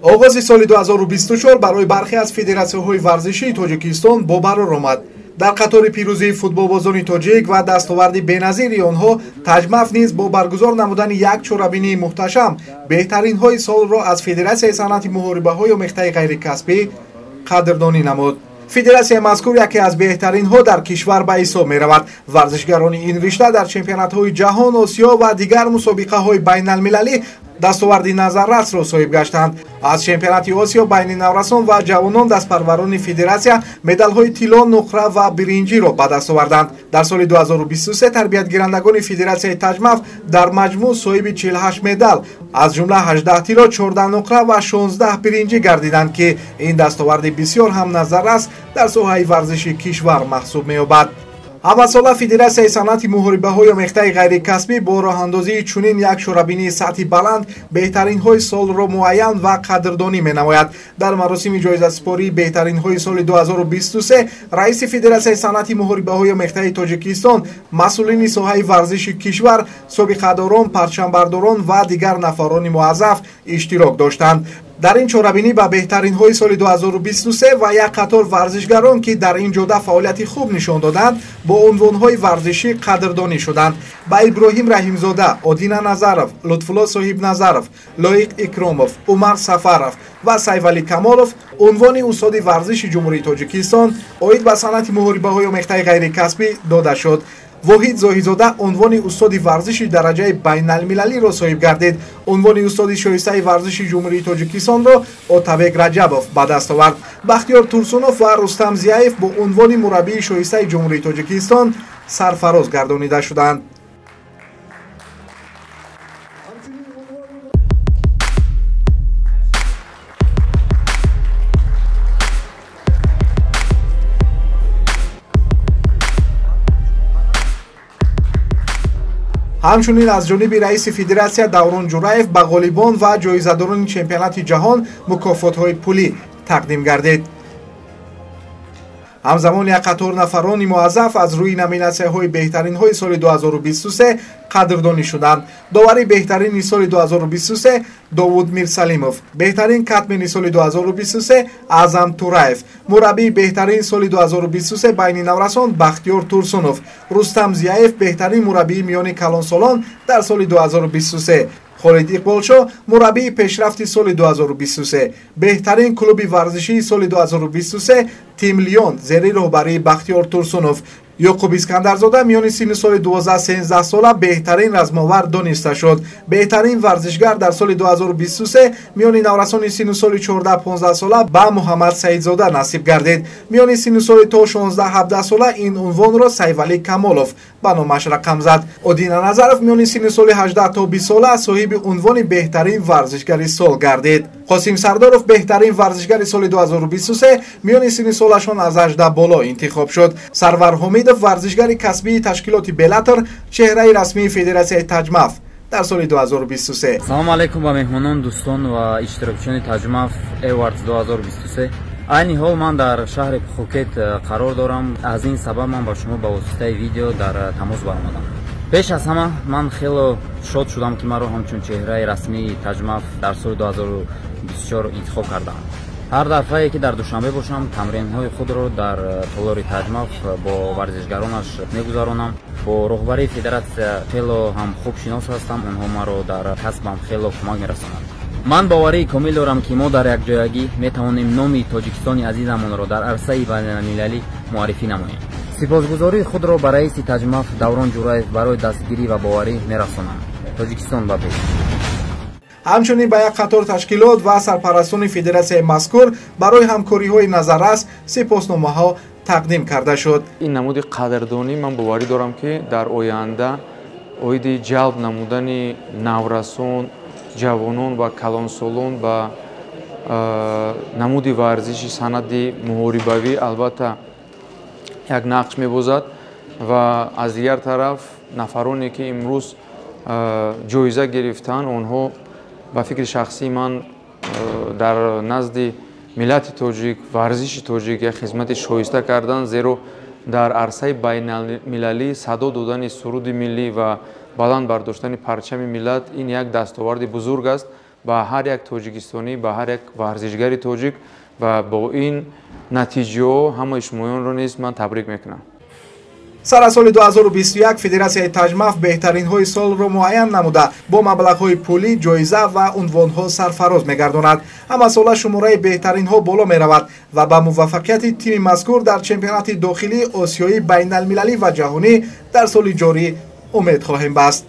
оғози соли 2024 барои бархе аз федератсияҳои варзишии Тоҷикистон бо барор омад. дар қатори пирӯзии футболбозони тоҷик ва дастоварди беназири онҳо таҷмаф низ бо баргузор намудани як чорабинии муҳташам беҳтаринҳои солро аз Федератсияи санъати муҳорибаҳои омехтаи ғайрикасбӣ қадрдонӣ намуд. Федератсияи мазкур яке аз беҳтаринҳо дар кишвар ба ҳисоб меравад. Варзишгарони ин ришта дар чемпионатҳои ҷаҳон, осиё ва дигар мусобиқаҳои байналмилалӣ дастоварди назаррасро соҳиб гаштанд. аз чемпионати осиё байни наврасон ва ҷавонон дастпарварони федератсия медалҳои тилло, нуқра ва биринҷиро ба даст оварданд. дар соли 2023 тарбиятгирандагони федератсияи таҷмаф дар маҷмӯъ соҳиби 48 медал, аз ҷумла 18 тилло, 14 нуқра ва 16 биринҷӣ гардиданд ки ин дастоварди бисёр ҳам назаррас дар соҳаи варзиши кишвар маҳсуб меёбад. ҳамасола Федератсияи санъати муҳорибаҳои омехтаи ғайрикасбӣ бо роҳандозии чунин як шорабинии сатҳи баланд беҳтаринҳои солро муайян ва қадрдонӣ менамояд. дар маросими ҷоизасупории беҳтаринҳои соли 2023 раиси Федератсияи санъати муҳорибаҳои омехтаи Тоҷикистон, масъулини соҳаи варзиши кишвар, собиқадорон, парчамбардорон ва дигар нафарони муаззаф иштирок доштанд. дар ин чорабинӣ ба беҳтаринҳои соли 2023 ва як қатор варзишгарон ки дар ин ҷода фаъолияти хуб нишон доданд бо унвонҳои варзишӣ қадрдонӣ шуданд. ба Иброҳим Раҳимзода, Одина Назаров, Лутфулло Соҳибназаров, Лоиқ Икромов, Умар Сафаров ва Сайвалӣ Камолов унвони устоди варзиши ҷумҳурии Тоҷикистон оид ба санъати муҳорибаҳои омехтаи ғайрикасбӣ дода шуд. Воҳид Зоҳизода унвони устоди варзиши дараҷаи байналмилалиро соҳиб гардид. Унвони устоди шоистаи варзиши ҷумҳурии Тоҷикистонро Отабек Раҷабов ба даст овард. Бахтиёр Турсунов ва Рустам Зияев бо унвони мураббии шоистаи ҷумҳурии Тоҷикистон сарфароз гардонида шуданд. ҳамчунин аз ҷониби раиси федератсия Даврон Ҷураев ба ғолибон ва ҷоизадорони чемпионати ҷаҳон мукофотҳои пулӣ тақдим гардид. ҳамзамон як қатор нафарони муаззаф аз рӯи номинатсияҳои беҳтаринҳои соли 2023 қадрдонӣ шуданд. довари беҳтарини соли 2023 Довуд Мирсалимов, беҳтарин катмени соли 2023 Аъзам Тураев, мураббии беҳтарини соли 2023 байни наврасон Бахтиёр Турсунов, Рустам Зияев беҳтарин мураббии миёни калонсолон дар соли 2023, Холид Иқболшо мураббии пешрафти соли 2023, беҳтарин клуби варзишии соли 2023 Тим Лион зери роҳбарии Бахтиёр Турсунов, Ёқуб Искандарзода миёни синни соли 12-13 сола беҳтарин размовар дониста шуд. беҳтарин варзишгар дар соли 2023 миёни наврасони синни соли 14-15 сола ба Муҳаммад Саидзода насиб гардид. миёни синни соли то 16-17 сола ин унвонро Сайвалӣ Камолов ба номаш рақам зад. Одина Назаров миёни синни соли 18 то 20 сола соҳиби унвони беҳтарин варзишгари сол гардид. Қосим Сардоров беҳтарин варзишгари соли 2023 миёни синни солашон аз 18 боло интихоб шуд. Сарвар Ҳомидов варзишгари касбии ташкилоти Беллатор чеҳраи расмии Федератсияи таҷмаф дар соли 2023. Салому алайкум ба меҳмонон, дӯстон ва иштирокчиёни таҷмаф Awards 2023. айни ҳол ман дар шаҳри Пхукет қарор дорам. аз ин сабаб ман ба шумо ба воситаи видео дар тамос баромадам. пеш аз ҳама ман хело шод шудам ки маро ҳамчун чеҳраи расмии таҷмаф дар соли 2024 интихоб кардаам. ҳар дафъае ки дар душанбе бошам, тамринҳои худро дар толори таҷмаф бо варзишгаронаш мегузаронам. бо роҳбарии федератсия хело ҳам хуб шинос ҳастам. онҳо маро дар касбам хело кӯмак мерасонанд. ман боварии комил дорам ки мо дар якҷоягӣ метавонем номи Тоҷикистони азизамонро дар арсаи байналмилалӣ муаррифӣ намоем. сипосгузории худро ба раиси таҷмаф Даврон Ҷураев барои дастгирӣ ва боварӣ мерасонам. Тоҷикистон ба пеш. ҳамчунин ба як қатор ташкилот ва сарпарастони федератсияи мазкур барои ҳамкориҳои назаррас сипосномаҳо тақдим карда шуд. ин намуди қадрдонӣ ман боварӣ дорам ки дар оянда оиди ҷалб намудани наврасон, ҷавонон ва калонсолон ба намуди варзиши санъати муҳорибавӣ албатта як нақш мебозад ва аз дигар тараф нафароне ки имрӯз ҷоиза гирифтаанд, онҳо ба фикри шахсии ман дар назди миллати тоҷик, варзиши тоҷик як хизмати шоиста карданд, зеро дар арсаи байналмилалӣ садо додани суруди миллӣ ва баланд бардоштани парчами миллат ин як дастоварди бузург аст ба ҳар як тоҷикистонӣ, ба ҳар як варзишгари тоҷик ва бо ин натиҷаҳо ҳамаи шумоёнро низ ман табрик мекунам. сар аз соли 2021 федератсияи таҷмаф беҳтаринҳои солро муайян намуда бо маблағҳои пулӣ, ҷоиза ва унвонҳо сарфароз мегардонад. ҳамасола шумораи беҳтаринҳо боло меравад ва ба муваффақияти тими мазкур дар чемпионати дохилии осиёӣ, байналмилалӣ ва ҷаҳонӣ дар соли ҷорӣ умед хоҳем баст.